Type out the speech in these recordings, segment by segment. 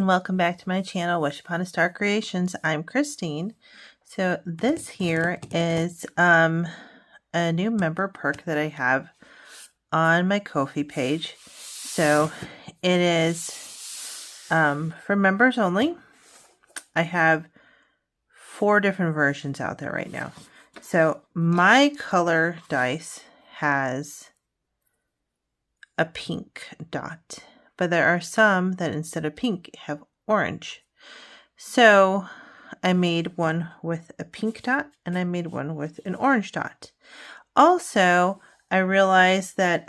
and welcome back to my channel, Wish Upon a Star Creations. I'm Christine. So this here is a new member perk that I have on my Ko-fi page. So it is for members only. I have 4 different versions out there right now. So my color dice has a pink dot, but there are some that instead of pink have orange. So I made one with a pink dot and I made one with an orange dot. Also, I realized that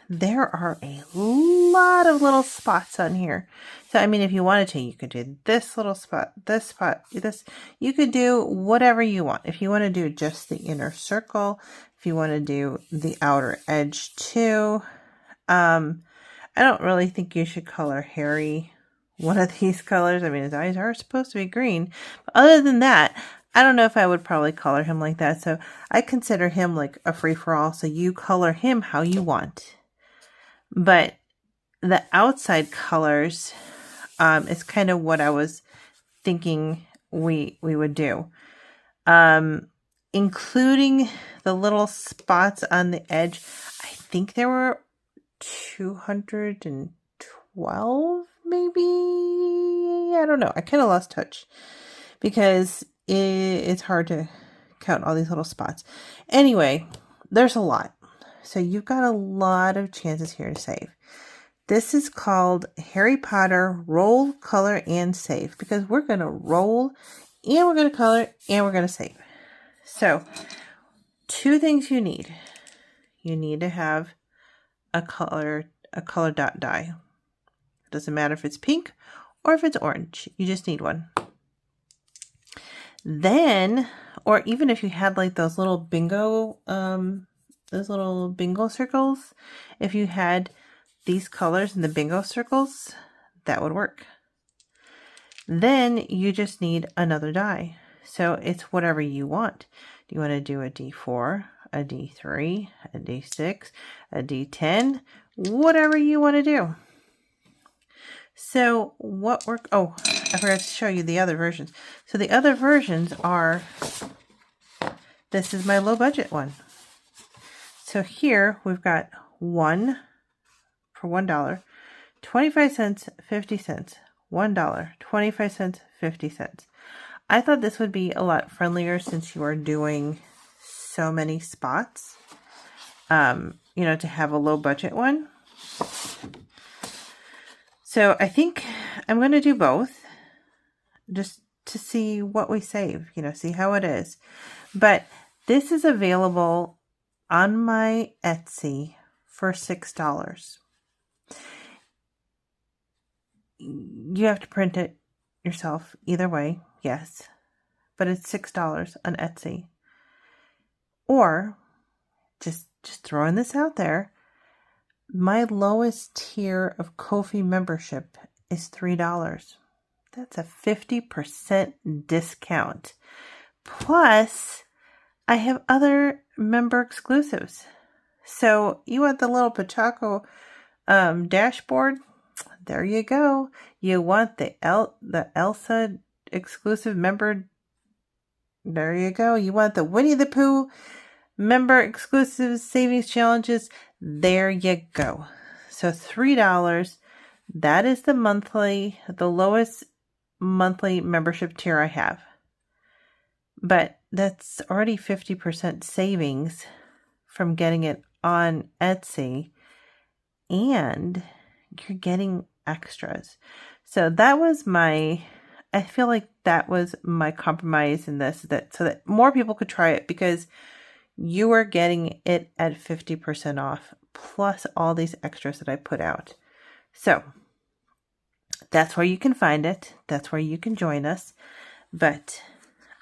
there are a lot of little spots on here. So, I mean, if you wanted to, you could do this little spot, this, you could do whatever you want. If you want to do just the inner circle, if you want to do the outer edge too. I don't really think you should color Harry one of these colors. I mean, his eyes are supposed to be green. But other than that, I don't know if I would probably color him like that. So I consider him like a free-for-all. So you color him how you want. But the outside colors is kind of what I was thinking we would do. Including the little spots on the edge. I think there were 212 maybe. I don't know. I kind of lost touch because it's hard to count all these little spots. Anyway, there's a lot. So you've got a lot of chances here to save. This is called Harry Potter Roll, Color, and Save because we're going to roll and we're going to color and we're going to save. So 2 things you need. You need to have a color dot die. It doesn't matter if it's pink or if it's orange. You just need one. Then, or even if you had like those little bingo circles, if you had these colors in the bingo circles, that would work. Then you just need another die. So it's whatever you want. Do you want to do a D4, a D3, a D6, a D10, whatever you want to do. So what work? Oh, I forgot to show you the other versions. So the other versions are, this is my low budget one. So here we've got one for $1, 25 cents, 50 cents, $1, 25 cents, 50 cents. I thought this would be a lot friendlier since you are doing so many spots, you know, to have a low budget one. So I think I'm going to do both just to see what we save, you know, see how it is. But this is available on my Etsy for $6. You have to print it yourself either way, yes, but it's $6 on Etsy. Or just throwing this out there, my lowest tier of Ko-fi membership is $3. That's a 50% discount. Plus, I have other member exclusives. So you want the little Pochaco dashboard? There you go. You want the Elsa exclusive member? There you go. You want the Winnie the Pooh member exclusive savings challenges? There you go. So $3. That is the lowest monthly membership tier I have. But that's already 50% savings from getting it on Etsy. And you're getting extras. So that was I feel like that was my compromise in this, so that more people could try it because you are getting it at 50% off plus all these extras that I put out. So that's where you can find it. That's where you can join us. But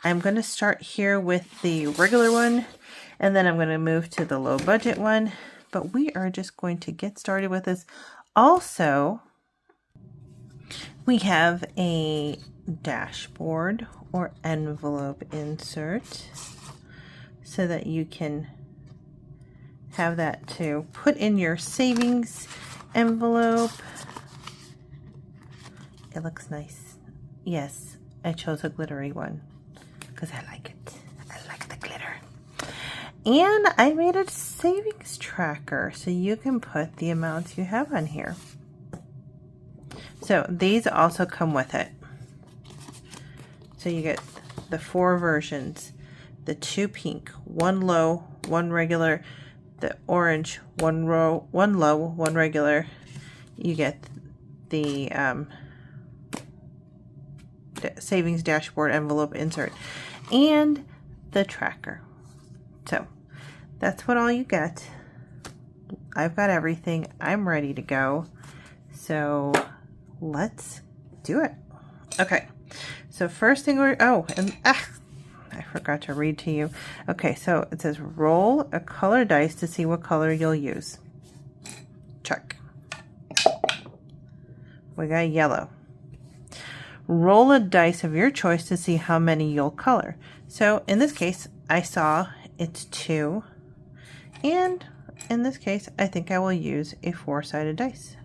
I'm going to start here with the regular one and then I'm going to move to the low budget one. But we are just going to get started with this. Also, we have a dashboard or envelope insert so that you can have that to put in your savings envelope. it looks nice. Yes, I chose a glittery one because I like it. I like the glitter. And I made a savings tracker so you can put the amounts you have on here. So these also come with it. So you get the 4 versions, the 2 pink, 1 low, 1 regular, the orange, 1 low, 1 regular. You get the savings dashboard envelope insert and the tracker. So that's what all you get. I've got everything. I'm ready to go. So let's do it. Okay. So first thing I forgot to read to you. Okay, so it says roll a color dice to see what color you'll use. Check. We got yellow. Roll a dice of your choice to see how many you'll color. So in this case, I saw it's 2. And in this case, I think I will use a 4-sided dice.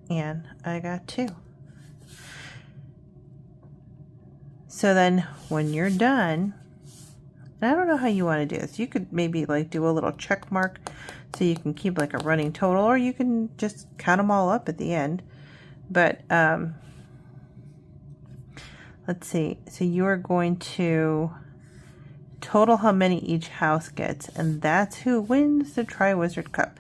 And I got 2. So then when you're done, and I don't know how you want to do this. You could maybe like do a little check mark so you can keep like a running total, or you can just count them all up at the end. But let's see. So you are going to total how many each house gets, and that's who wins the Triwizard Cup.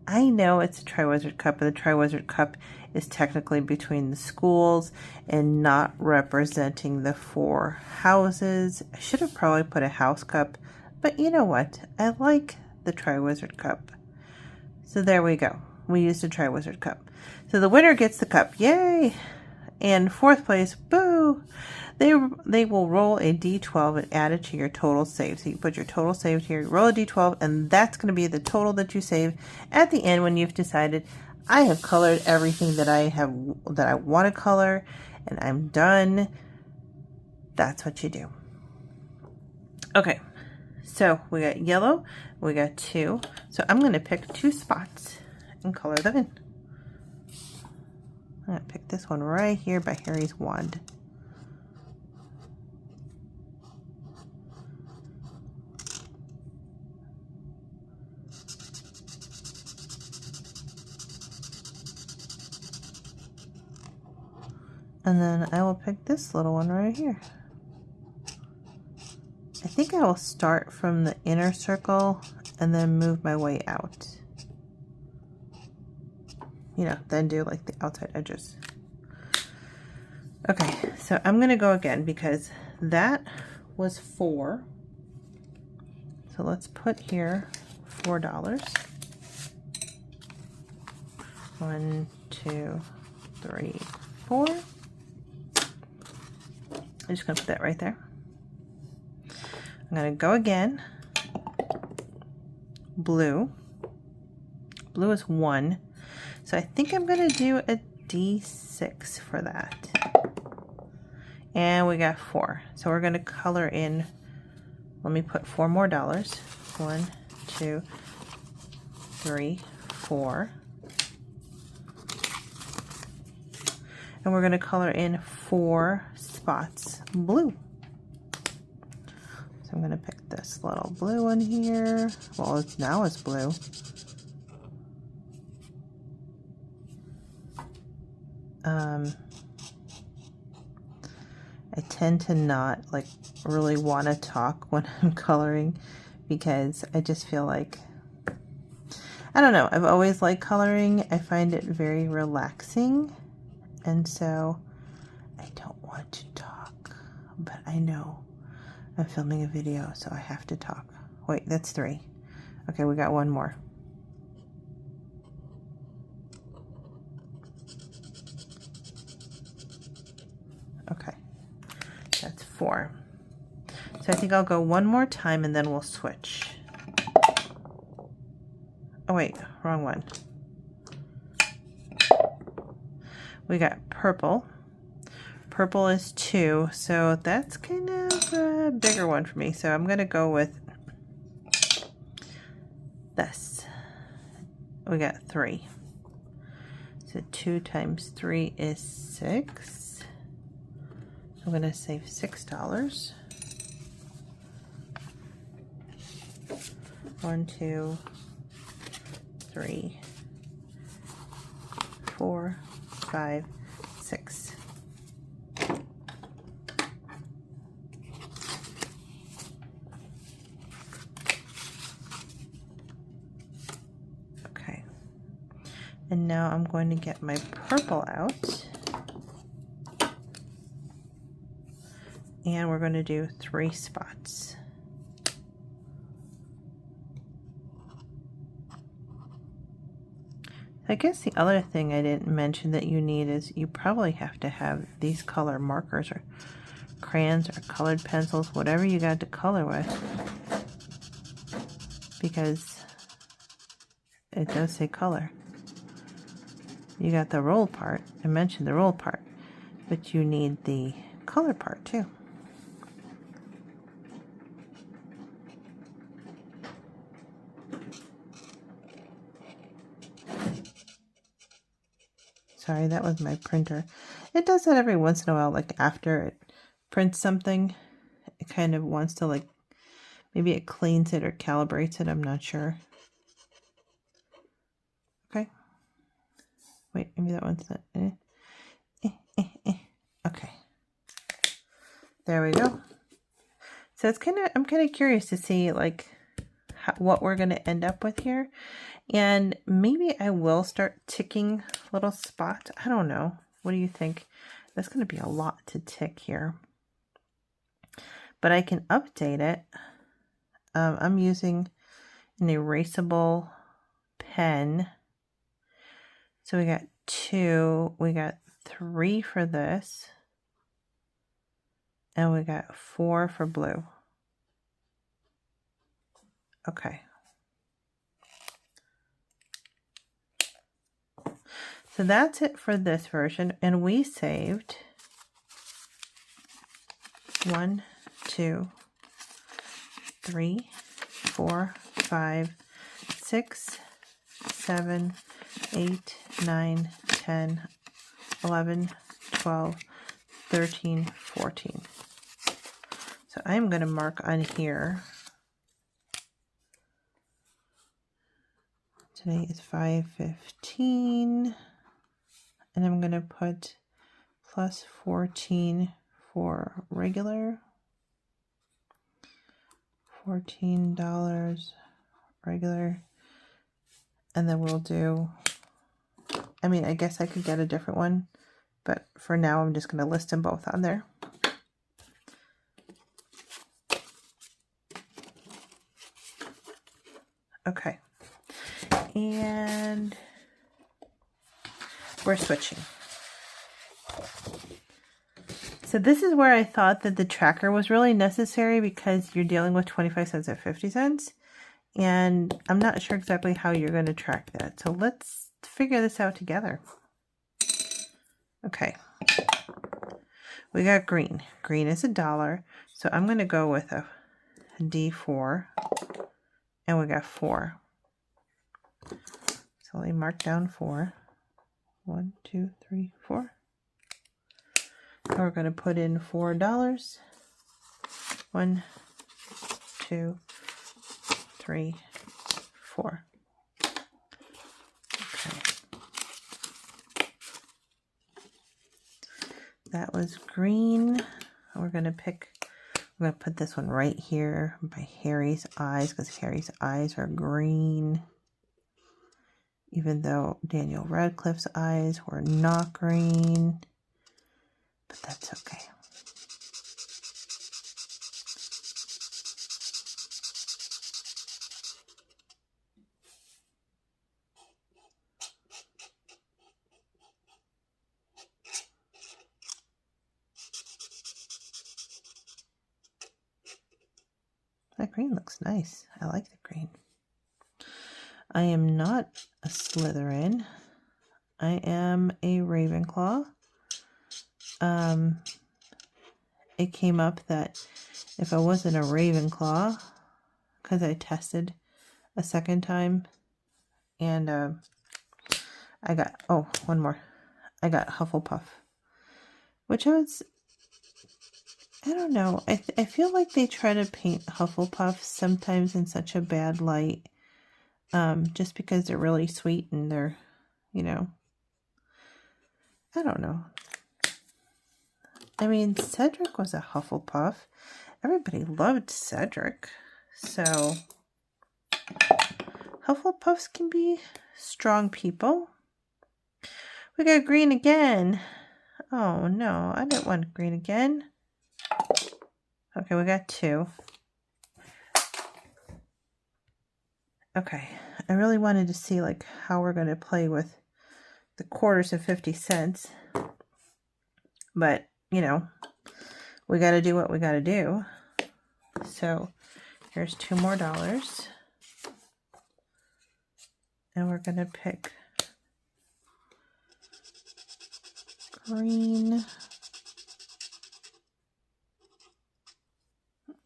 I know it's a Triwizard Cup, but the Triwizard Cup is technically between the schools and not representing the 4 houses. I should have probably put a house cup, but you know what? I like the Triwizard Cup. So there we go. We used a Triwizard Cup. So the winner gets the cup. Yay! And 4th place, boo! They will roll a d12 and add it to your total save. So you put your total saved here, roll a d12, and that's going to be the total that you save at the end when you've decided, I have colored everything that I want to color, and I'm done. That's what you do. Okay, so we got yellow, we got 2. So I'm going to pick 2 spots and color them in. I'm going to pick this one right here by Harry's Wand. And then I will pick this little one right here. I think I will start from the inner circle and then move my way out. You know, then do like the outside edges. Okay, so I'm going to go again because that was 4. So let's put here $4. 1, 2, 3, 4. I'm just going to put that right there. I'm going to go again. Blue. Blue is 1. So I think I'm going to do a D6 for that. And we got 4. So we're going to color in, let me put 4 more dollars. 1, 2, 3, 4. And we're going to color in 4 spots blue. So I'm going to pick this little blue one here. Well, now it's blue. I tend to not like really want to talk when I'm coloring because I just feel like, I don't know, I've always liked coloring. I find it very relaxing, and so I don't want to talk, but I know I'm filming a video, so I have to talk. Wait, that's 3. Okay, we got 1 more. Okay, that's 4. So I think I'll go 1 more time and then we'll switch. Oh wait, wrong one. We got purple. Purple is 2, so that's kind of a bigger one for me. So I'm going to go with this. We got 3. So 2 times 3 is 6. I'm going to save $6. 1, 2, 3, 4, 5, 6. Okay. And now I'm going to get my purple out. And we're going to do 3 spots. I guess the other thing I didn't mention that you need is you probably have to have these color markers or crayons or colored pencils, whatever you got to color with, because it does say color. You got the roll part. I mentioned the roll part, but you need the color part too. Sorry, that was my printer. It does that every once in a while, like after it prints something, it kind of wants to, like, maybe it cleans it or calibrates it, I'm not sure. Okay. Wait, maybe that one's not. Okay. There we go. So it's I'm kind of curious to see, like, what we're going to end up with here. And maybe I will start ticking little spots. I don't know. What do you think? That's going to be a lot to tick here. But I can update it. I'm using an erasable pen. So we got 2. We got 3 for this. And we got 4 for blue. Okay. So that's it for this version, and we saved 1, 2, 3, 4, 5, 6, 7, 8, 9, 10, 11, 12, 13, 14. So I'm going to mark on here. Today is 5/15. And I'm going to put plus 14 for regular. $14 regular. And then we'll do, I mean, I guess I could get a different one, but for now I'm just going to list them both on there. Okay. And we're switching. So this is where I thought that the tracker was really necessary, because you're dealing with 25 cents and 50 cents. And I'm not sure exactly how you're going to track that. So let's figure this out together. Okay. We got green. Green is $1. So I'm going to go with a D4. And we got 4. So let me mark down 4. 1, 2, 3, 4. And we're going to put in $4. 1, 2, 3, 4. Okay. That was green. We're going to put this one right here by Harry's eyes, because Harry's eyes are green. Even though Daniel Radcliffe's eyes were not green. But that's okay. That green looks nice. I like the green. I am not a Slytherin. I am a Ravenclaw. It came up that if I wasn't a Ravenclaw, because I tested a second time, and I got, oh, one more. I got Hufflepuff, which I don't know. I feel like they try to paint Hufflepuff sometimes in such a bad light, just because they're really sweet and they're, you know, I don't know. I mean, Cedric was a Hufflepuff. Everybody loved Cedric. So, Hufflepuffs can be strong people. We got green again. Oh, no. I didn't want green again. Okay, we got 2. Okay. I really wanted to see, like, how we're going to play with the quarters and 50 cents. But, you know, we got to do what we got to do. So, here's 2 more dollars. And we're going to pick green.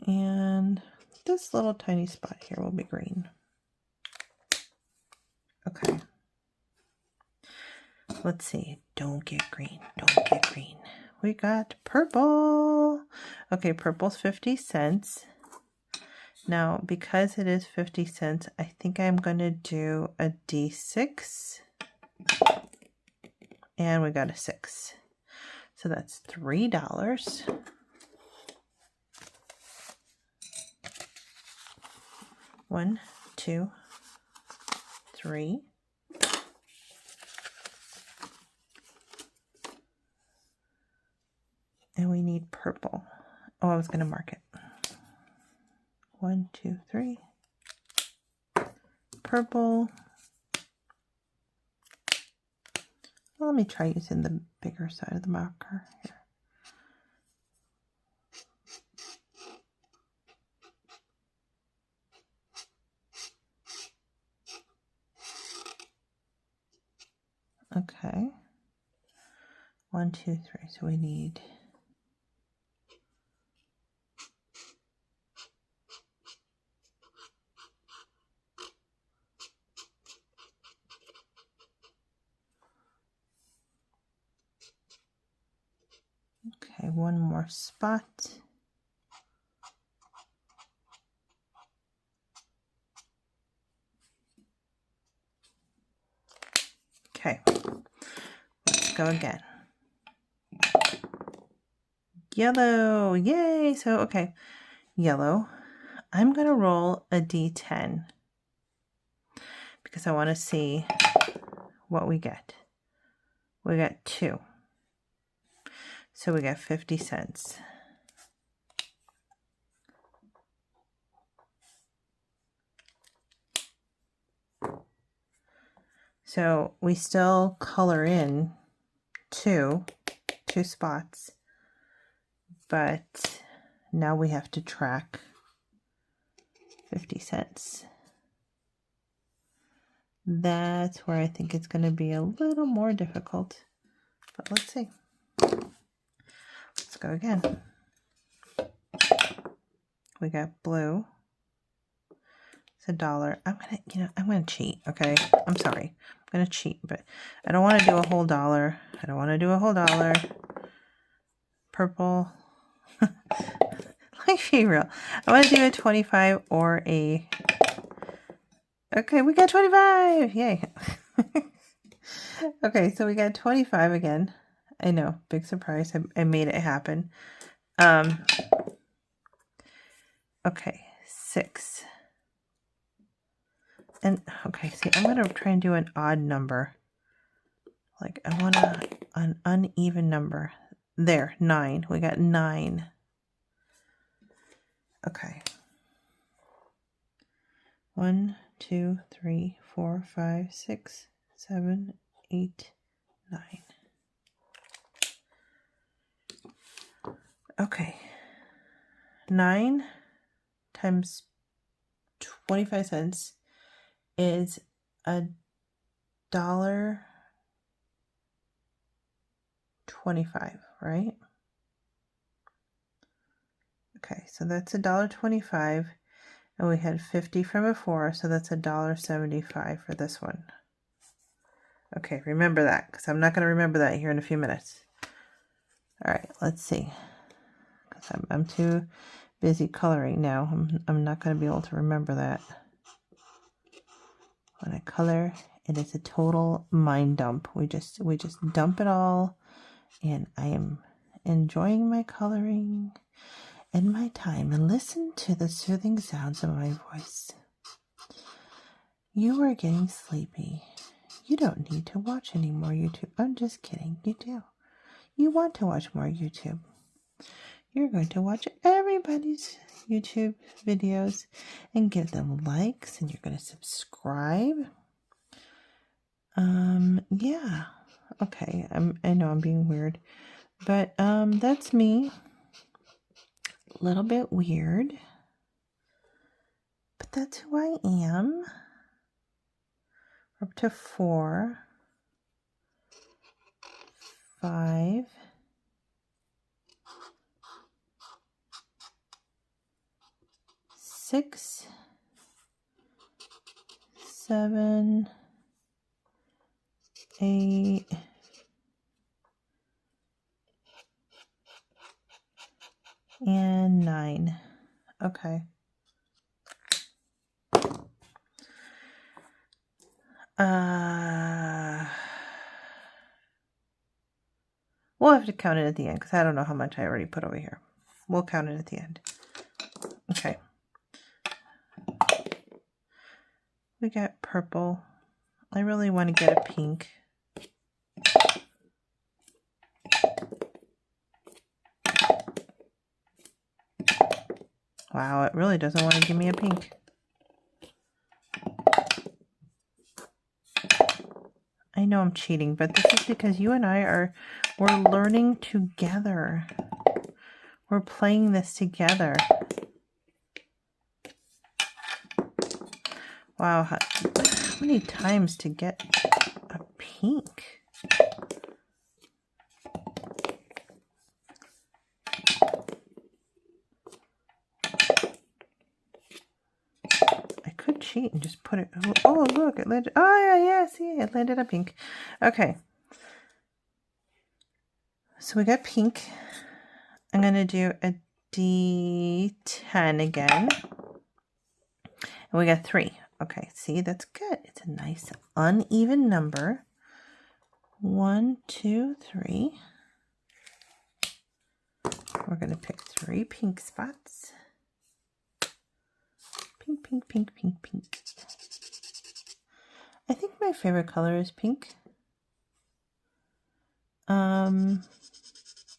And this little tiny spot here will be green. Okay. Let's see. Don't get green. Don't get green. We got purple. Okay, purple's 50 cents. Now, because it is 50 cents, I think I'm going to do a D6. And we got a 6. So that's $3. One, 2, 3. And we need purple. Oh, I was going to mark it. 1, 2, 3. Purple. Well, let me try using the bigger side of the marker here. Okay. 1, 2, 3. So we need one more spot. Okay. Let's go again. Yellow. Yay. So, okay. Yellow. I'm going to roll a D10 because I want to see what we get. We got 2. So we got 50 cents. So we still color in two spots, but now we have to track 50 cents. That's where I think it's going to be a little more difficult, but let's see. Let's go again. We got blue. It's $1. I'm gonna cheat. Okay, I'm sorry. I'm gonna cheat, but I don't want to do a whole dollar. I don't want to do a whole dollar. Purple. Like, be real. I want to do a 25 or a. Okay, we got 25. Yay. Okay, so we got 25 again. I know, big surprise. I made it happen. Okay, 6. And okay, see, I'm going to try and do an odd number. Like, I want an uneven number. There, 9. We got 9. Okay. 1, 2, 3, 4, 5, 6, 7, 8, 9. Okay. 9 times 25 cents is $1.25, right? Okay, so that's $1.25, and we had 50 from before, so that's $1.75 for this one. Okay, remember that, because I'm not going to remember that here in a few minutes. All right, let's see. Because I'm too busy coloring now. I'm not going to be able to remember that. When I color, it is a total mind dump. We just dump it all, and I am enjoying my coloring and my time. And listen to the soothing sounds of my voice. You are getting sleepy. You don't need to watch any more YouTube. I'm just kidding. You do. You want to watch more YouTube. You're going to watch everybody's YouTube videos and give them likes, and you're going to subscribe. Yeah. Okay. I know I'm being weird, but that's me. A little bit weird, but that's who I am. Up to 4, 5, 6, 7, 8, 9. Okay. We'll have to count it at the end, because I don't know how much I already put over here. We'll count it at the end. Okay. We got purple. I really want to get a pink. Wow, it really doesn't want to give me a pink. I know I'm cheating, but this is because you and we're learning together. We're playing this together. Wow, how many times to get a pink? I could cheat and just put it. Oh, look, it landed. Oh, yeah, see, it landed a pink. Okay. So we got pink. I'm going to do a D10 again. And we got 3. Okay, see, that's good. It's a nice uneven number. 1, 2, 3. We're going to pick 3 pink spots. Pink, pink, pink, pink, pink. I think my favorite color is pink.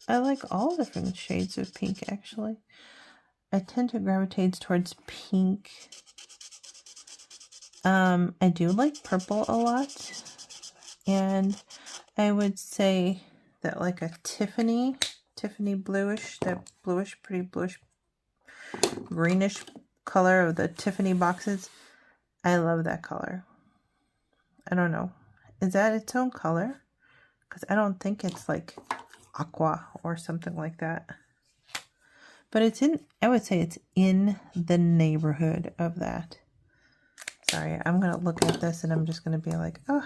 I like all different shades of pink, actually. I tend to gravitate towards pink. I do like purple a lot. And I would say that like a Tiffany bluish, that bluish, pretty bluish, greenish color of the Tiffany boxes. I love that color. I don't know. Is that its own color? Because I don't think it's like aqua or something like that. But it's in, I would say it's in the neighborhood of that. Sorry, I'm going to look at this and I'm just going to be like, oh,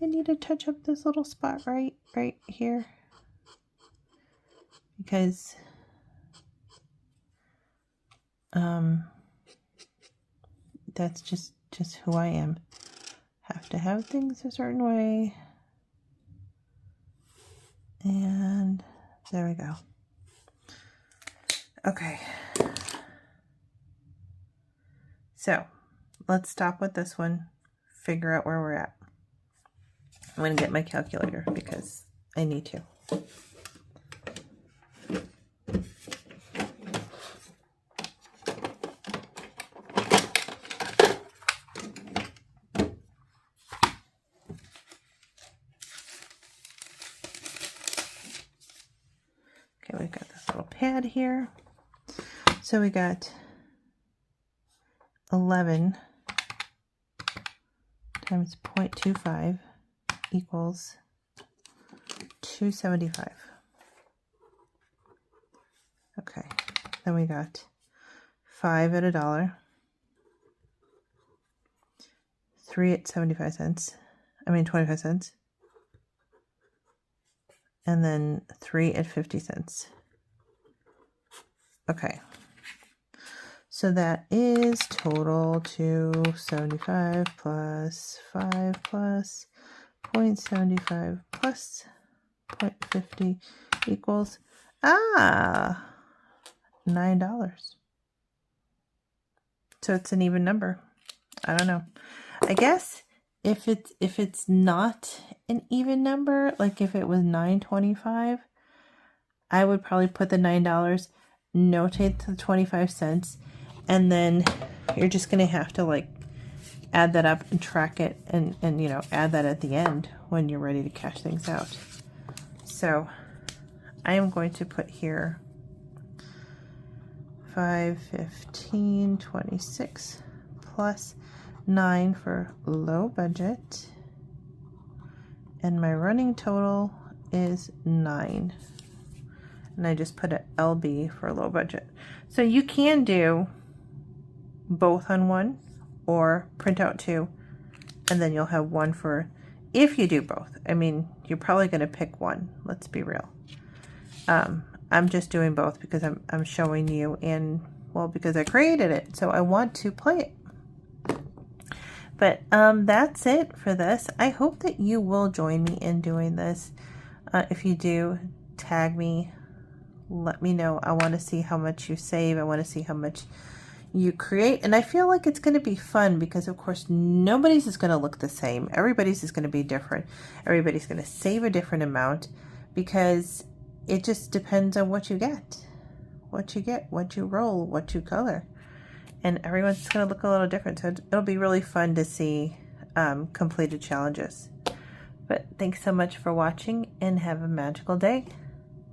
I need to touch up this little spot right here. Because that's just who I am. Have to have things a certain way. And there we go. Okay. So let's stop with this one. Figure out where we're at. I'm going to get my calculator because I need to. Okay, we've got this little pad here. So we got 11 times 0.25 equals 275. Okay, then we got 5 at $1, 3 at 75 cents, 25 cents. And then 3 at 50 cents. Okay. So that is total 275 plus 5 plus 0.75 plus 0.50 equals $9. So it's an even number. I don't know. I guess if it's not an even number, like if it was $9.25, I would probably put the $9, notate the 25 cents, and then you're just going to have to like add that up and track it and you know, add that at the end when you're ready to cash things out. So I am going to put here 5, 15, 26 plus 9 for low budget, and my running total is 9, and I just put a LB for low budget. So you can do both on one or print out two, and then you'll have one for, if you do both. I mean, you're probably going to pick one, let's be real. I'm just doing both because I'm showing you, and well, because I created it, so I want to play it. But that's it for this. I hope that you will join me in doing this. If you do, tag me, let me know. I want to see how much you save. I want to see how much you create, and I feel like it's going to be fun because of course nobody's is going to look the same. Everybody's is going to be different. Everybody's going to save a different amount because it just depends on what you get, what you roll, what you color, and everyone's going to look a little different. So it'll be really fun to see completed challenges. But thanks so much for watching, and have a magical day.